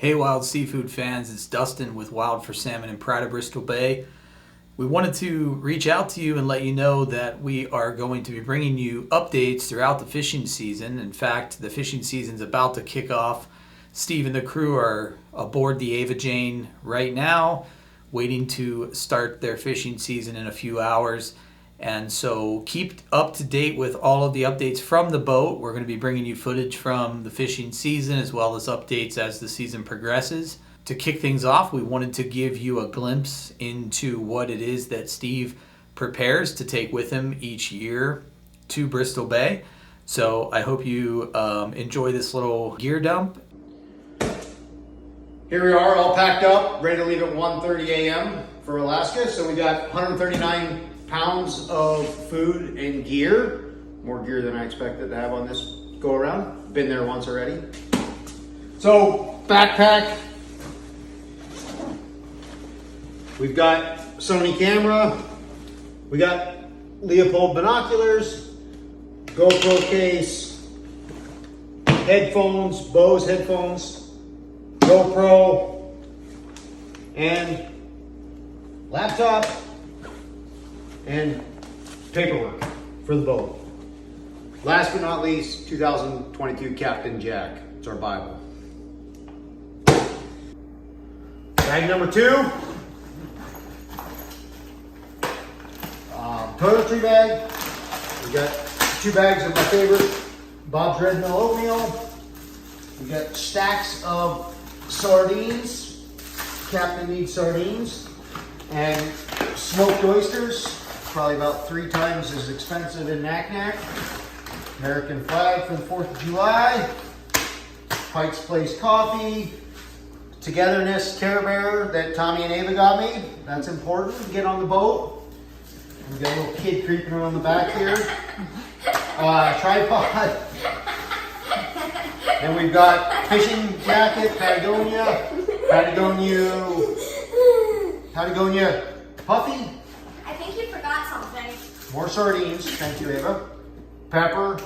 Hey Wild Seafood fans, it's Dustin with Wild for Salmon and Pride of Bristol Bay. We wanted to reach out to you and let you know that we are going to be bringing you updates throughout the fishing season. In fact, the fishing season's about to kick off. Steve and the crew are aboard the Ava Jane right now, waiting to start their fishing season in a few hours. And so keep up to date with all of the updates from the boat. We're going to be bringing you footage from the fishing season as well as updates as the season progresses. To kick things off, we wanted to give you a glimpse into what it is that Steve prepares to take with him each year to Bristol Bay. So I hope you enjoy this little gear dump. Here we are, all packed up, ready to leave at 1:30 a.m. for Alaska. So we got 139 pounds of food and gear. More gear than I expected to have on this go around. Been there once already. So backpack. We've got Sony camera. We got Leopold binoculars, GoPro case, headphones, Bose headphones, GoPro, and laptop, and paperwork for the boat. Last but not least, 2022 Captain Jack. It's our Bible. Bag number 2. Toiletry bag. We got 2 bags of my favorite Bob's Red Mill oatmeal. We got stacks of sardines. Captain needs sardines. And smoked oysters. Probably about 3 times as expensive in Naknek. American flag for the 4th of July. Pike's Place coffee. Togetherness Care Bear that Tommy and Ava got me. That's important to get on the boat. We got a little kid creeping around the back here. Tripod. And we've got fishing jacket, Patagonia puffy. I think you forgot something. More sardines, thank you, Ava. Pepper.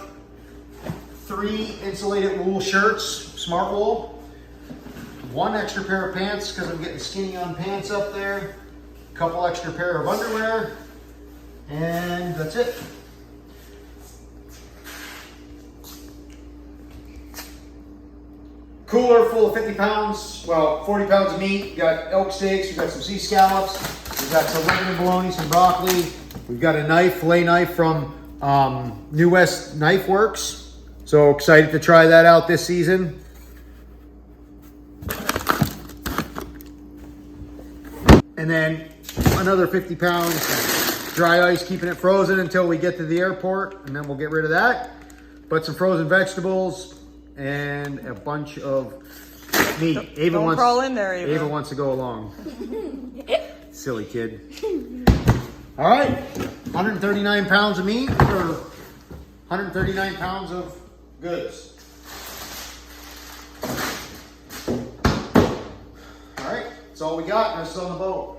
3 insulated wool shirts, smart wool. 1 extra pair of pants because I'm getting skinny on pants up there. A couple extra pair of underwear. And that's it. Cooler full of 50 pounds, well, 40 pounds of meat. We got elk steaks, we got some sea scallops, we got some lemon and bologna, some broccoli. We've got a knife, fillet knife from New West Knife Works. So excited to try that out this season. And then another 50 pounds dry ice, keeping it frozen until we get to the airport, and then we'll get rid of that. But some frozen vegetables and a bunch of meat. Ava wants to go along. Silly kid. All right, 139 pounds of meat or 139 pounds of goods. All right, that's all we got. Now it's on the boat.